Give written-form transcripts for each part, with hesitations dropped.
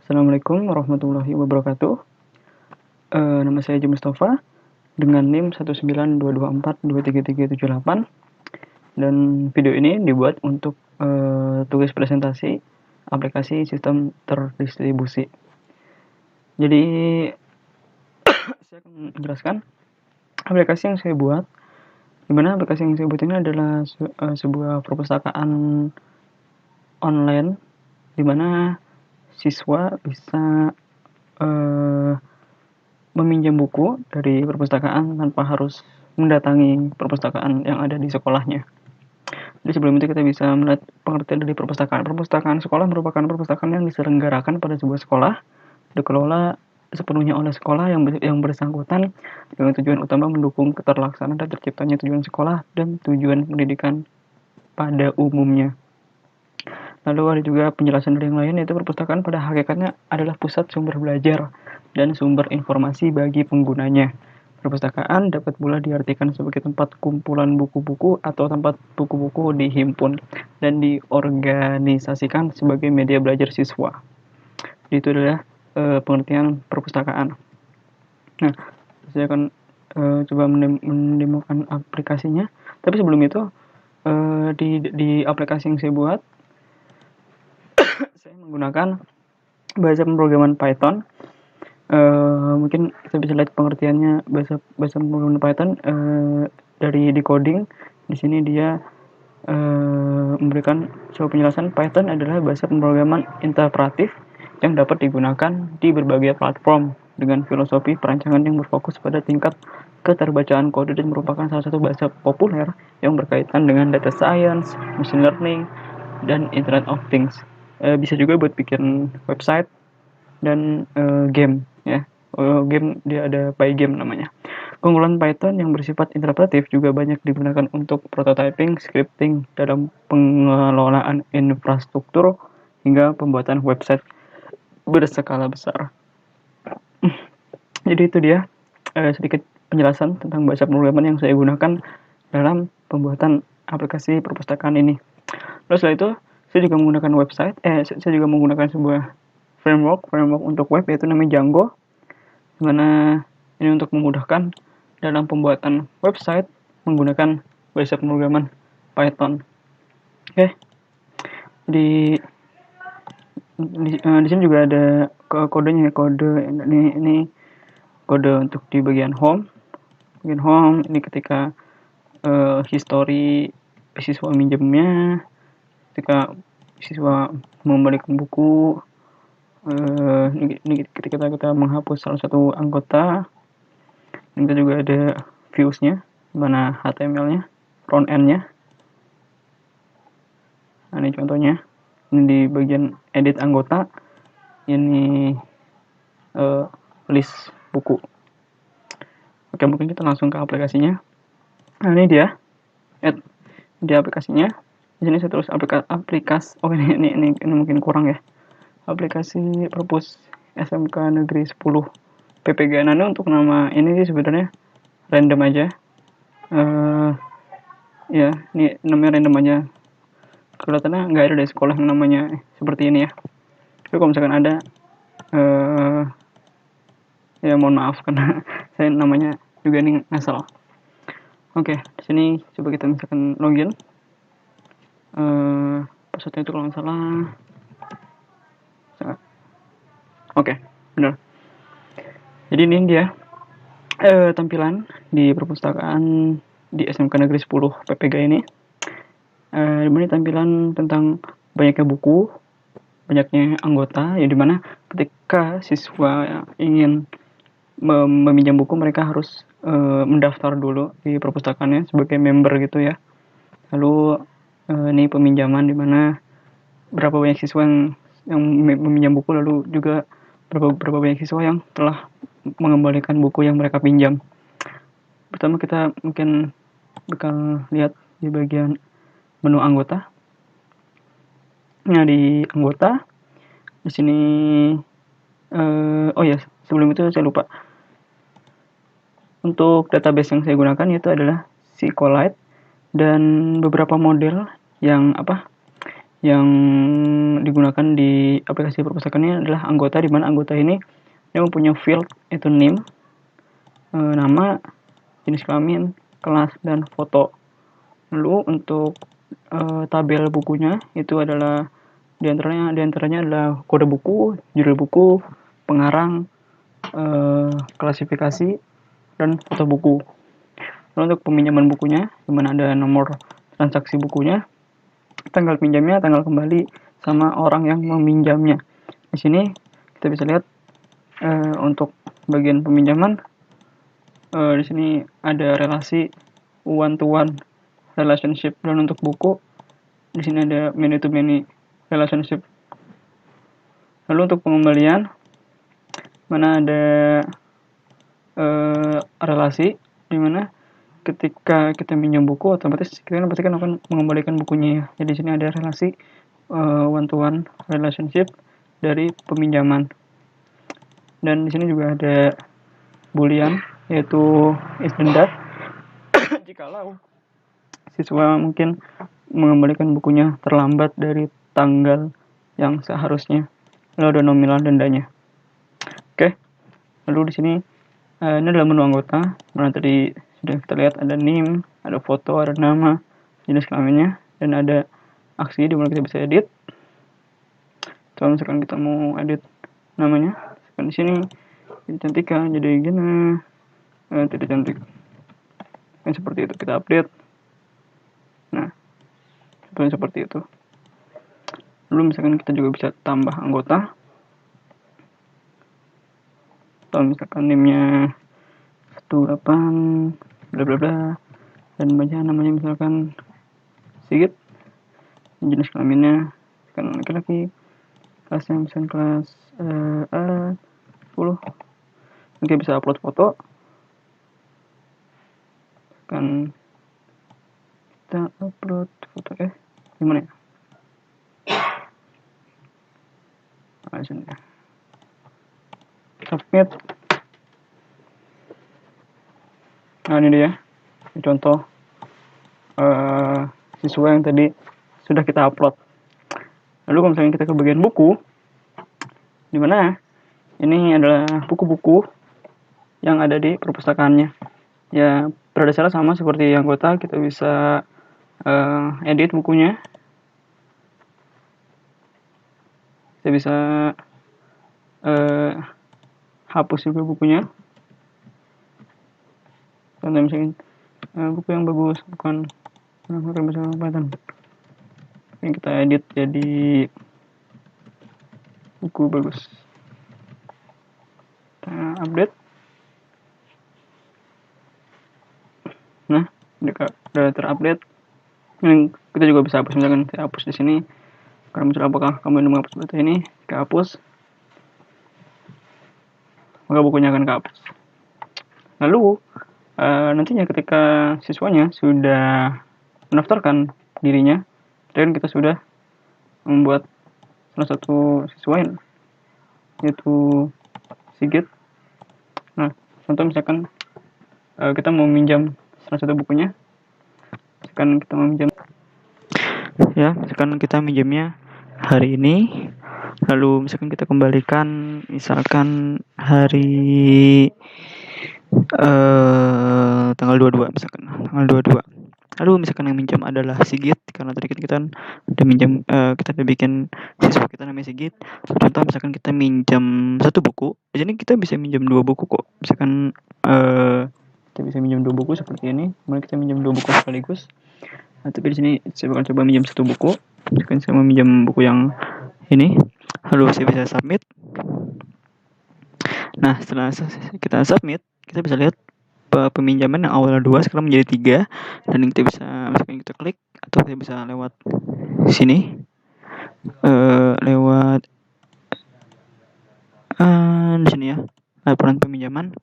Assalamualaikum warahmatullahi wabarakatuh. Nama saya Haji Mustafa dengan NIM 19224233378 dan video ini dibuat untuk tugas presentasi aplikasi sistem terdistribusi. Jadi saya akan menjelaskan aplikasi yang saya buat. Dimana aplikasi yang saya buat ini adalah sebuah perpustakaan online dimana siswa bisa meminjam buku dari perpustakaan tanpa harus mendatangi perpustakaan yang ada di sekolahnya. Jadi sebelum itu kita bisa melihat pengertian dari perpustakaan. Perpustakaan sekolah merupakan perpustakaan yang diselenggarakan pada sebuah sekolah, dikelola sepenuhnya oleh sekolah yang bersangkutan dengan tujuan utama mendukung keterlaksanaan dan terciptanya tujuan sekolah dan tujuan pendidikan pada umumnya. Lalu ada juga penjelasan dari yang lain, yaitu perpustakaan pada hakikatnya adalah pusat sumber belajar dan sumber informasi bagi penggunanya. Perpustakaan dapat pula diartikan sebagai tempat kumpulan buku-buku atau tempat buku-buku dihimpun dan diorganisasikan sebagai media belajar siswa. Itu adalah pengertian perpustakaan. Nah, saya akan coba mendemokan aplikasinya. Tapi sebelum itu, di aplikasi yang saya buat, saya menggunakan bahasa pemrograman Python. Mungkin kita bisa lihat pengertiannya bahasa pemrograman Python dari decoding. Di sini dia memberikan sebuah penjelasan. Python adalah bahasa pemrograman interpretif yang dapat digunakan di berbagai platform dengan filosofi perancangan yang berfokus pada tingkat keterbacaan kode dan merupakan salah satu bahasa populer yang berkaitan dengan data science, machine learning, dan Internet of Things. Bisa juga buat bikin website dan game ya. Game dia ada Pygame namanya. Keunggulan Python yang bersifat interpretif juga banyak digunakan untuk prototyping, scripting dalam pengelolaan infrastruktur hingga pembuatan website berskala besar. Jadi itu dia sedikit penjelasan tentang bahasa pemrograman yang saya gunakan dalam pembuatan aplikasi perpustakaan ini. Lalu setelah itu saya juga menggunakan saya juga menggunakan sebuah framework untuk web, yaitu namanya Django, dimana ini untuk memudahkan dalam pembuatan website menggunakan bahasa pemrograman Python. Oke. Di sini juga ada kodenya, ini kode untuk di bagian home. Bagian home ini ketika history siswa minjemnya, ketika siswa membalikan buku, ini ketika kita menghapus salah satu anggota. Ini kita juga ada views-nya, mana HTML-nya, front end-nya. Nah, ini contohnya. Ini di bagian edit anggota. Ini list buku. Oke, mungkin kita langsung ke aplikasinya. Nah, ini dia. Di aplikasinya. Di sini saya tulis aplikasi. Oh, ini mungkin kurang ya. Aplikasi Perpus SMK Negeri 10 PPG. Nah, ini untuk nama ini sih sebenarnya random aja. Ya, ini namanya random aja. Kelihatannya nggak ada dari sekolah yang namanya seperti ini ya. Tapi kalau misalkan ada, ya mohon maaf karena saya namanya juga ini ngasal. Oke, di sini coba kita misalkan login. Passwordnya itu kalau nggak salah. Oke, benar. Jadi ini dia tampilan di perpustakaan di SMK Negeri 10 PPG ini. Ini tampilan tentang banyaknya buku, banyaknya anggota, ya dimana ketika siswa ingin meminjam buku mereka harus mendaftar dulu di perpustakaannya sebagai member gitu ya. Lalu ini peminjaman dimana berapa banyak siswa yang meminjam buku, lalu juga berapa banyak siswa yang telah mengembalikan buku yang mereka pinjam. Pertama kita mungkin bakal lihat di bagian menu anggota. Nah, di anggota di sini oh ya, sebelum itu saya lupa. Untuk database yang saya gunakan itu adalah SQLite dan beberapa model yang yang digunakan di aplikasi perpustakaan ini adalah anggota, di mana anggota ini yang mempunyai field itu name, nama, jenis kelamin, kelas, dan foto. Lalu untuk tabel bukunya itu adalah diantaranya adalah kode buku, judul buku, pengarang, klasifikasi, dan foto buku. Lalu untuk peminjaman bukunya, di mana ada nomor transaksi bukunya, tanggal pinjamnya, tanggal kembali, sama orang yang meminjamnya. Di sini kita bisa lihat untuk bagian peminjaman, di sini ada relasi one to one relationship, dan untuk buku di sini ada many to many relationship. Lalu untuk pengembalian, mana ada relasi di mana ketika kita minjam buku, otomatis kita pasti akan mengembalikan bukunya ya. Jadi di sini ada relasi one to one relationship dari peminjaman. Dan di sini juga ada boolean, yaitu is then that. Jikalau siswa mungkin mengembalikan bukunya terlambat dari tanggal yang seharusnya. Lalu ada nominal dendanya. Oke. Lalu di sini ini adalah menu anggota. Mana tadi sudah kita lihat ada name, ada foto, ada nama, jenis kelaminnya, dan ada aksi di mana kita bisa edit. Kalau misalkan kita mau edit namanya, misalkan di sini cantikan jadi gini, tidak cantik. Dan seperti itu kita update. Nah, seperti itu. Lalu misalkan kita juga bisa tambah anggota. Kalau misalkan name-nya 18 bla bla bla, dan baca namanya misalkan Sigit, jenis kelaminnya kan laki-laki, kelasnya misalkan kelas A 10. Nanti bisa upload foto, kan kita upload foto gimana ya, sini submit. Nah ini dia contoh siswa yang tadi sudah kita upload. Lalu kalau misalnya kita ke bagian buku, di mana ini adalah buku-buku yang ada di perpustakaannya. Ya pada dasarnya sama seperti anggota, kita bisa edit bukunya, kita bisa hapus juga bukunya. Contoh misalnya buku yang bagus, bukan bahasa Python, yang kita edit jadi buku bagus. Kita update. Nah, udah terupdate. Ini kita juga bisa hapus, misalkan saya hapus di sini karena muncul apakah kamu ingin menghapus data ini, kita hapus, maka bukunya akan kehapus. Lalu nantinya ketika siswanya sudah mendaftarkan dirinya, dan kita sudah membuat salah satu siswa yaitu Sigit. Nah, contoh misalkan kita mau minjam salah satu bukunya, misalkan kita mau minjam ya, misalkan kita minjamnya hari ini, lalu misalkan kita kembalikan misalkan hari tanggal 22, misalkan tanggal 22. Lalu misalkan yang minjam adalah Sigit, karena tadi kita udah minjam, kita udah bikin siswa kita namanya Sigit. Contoh misalkan kita minjam satu buku, jadi kita bisa minjam 2 buku kok. Misalkan kita bisa minjam 2 buku seperti ini, kemudian kita minjam 2 buku sekaligus. Nah, tapi di sini saya bakal coba minjam 1 buku. Misalkan saya mau minjam buku yang ini, lalu saya bisa submit. Nah, setelah kita submit, kita bisa lihat peminjaman yang awalnya 2 sekarang menjadi 3, dan kita bisa misalkan kita klik, atau kita bisa lewat sini, lewat di sini ya, laporan peminjaman.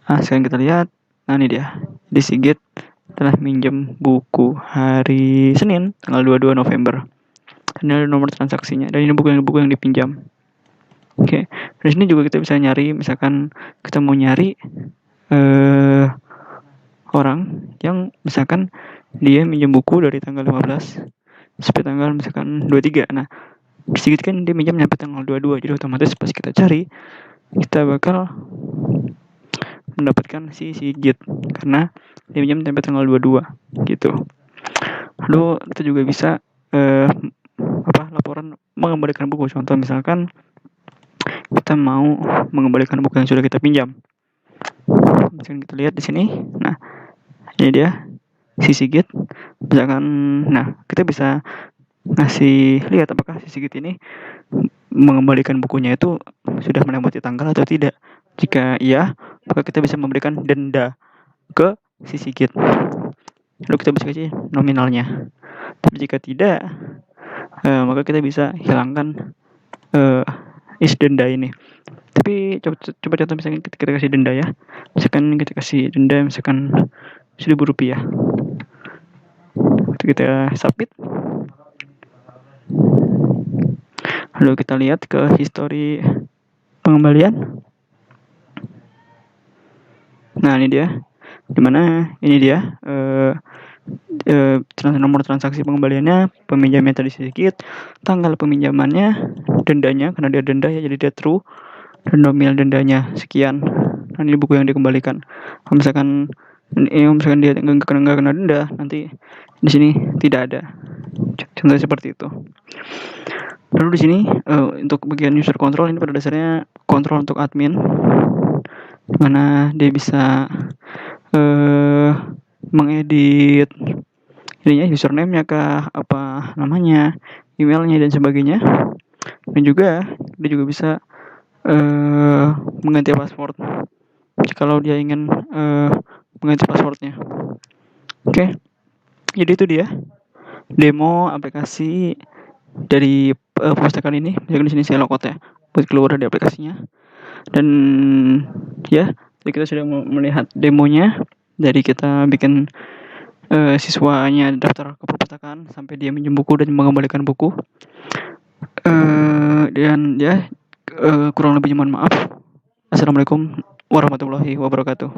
Nah, sekarang kita lihat, nah ini dia, di Sigit telah minjam buku hari Senin tanggal 22 November. Ini ada nomor transaksinya, dan ini buku yang dipinjam. Oke, di sini juga kita bisa nyari, misalkan kita mau nyari orang yang misalkan dia minjem buku dari tanggal 15 sampai tanggal misalkan 23. Nah, sedikit kan dia minjem sampai tanggal 22, jadi otomatis pas kita cari kita bakal mendapatkan si Sigit karena dia minjem sampai tanggal 22 gitu. Lalu kita juga bisa laporan mengembalikan buku. Contoh misalkan kita mau mengembalikan buku yang sudah kita pinjam. Misalkan kita lihat di sini. Nah, ini dia si Sigit. Misalkan, nah kita bisa ngasih lihat apakah si Sigit ini mengembalikan bukunya itu sudah melewati tanggal atau tidak. Jika iya, maka kita bisa memberikan denda ke si Sigit. Lalu kita bisa kasih nominalnya. Tapi jika tidak, maka kita bisa hilangkan isi denda ini. Tapi coba contoh misalkan kita kasih denda ya. Misalkan kita kasih denda misalkan Rp1.000. Kita submit. Lalu kita lihat ke histori pengembalian. Nah, ini dia. Dimana ini dia nomor transaksi pengembaliannya, peminjamnya tadi sedikit, tanggal peminjamannya, dendanya karena dia denda ya jadi dia true, dan nominal dendanya sekian. Nah, ini buku yang dikembalikan. Kalau misalkan dia nggak kena denda, nanti di sini tidak ada. Contohnya seperti itu. Lalu di sini untuk bagian user control ini pada dasarnya kontrol untuk admin, mana dia bisa mengedit ininya, username-nya kah, apa namanya, emailnya dan sebagainya. Dan juga dia juga bisa mengganti password kalau dia ingin mengganti passwordnya. Oke. Jadi itu dia demo aplikasi dari perpustakaan ini. Misalkan di sini saya logout ya buat keluar dari aplikasinya. Dan ya, jadi kita sudah melihat demonya dari kita bikin siswanya daftar ke perpustakaan sampai dia minjem buku dan mengembalikan buku. Dan ya kurang lebihnya mohon maaf. Assalamualaikum warahmatullahi wabarakatuh.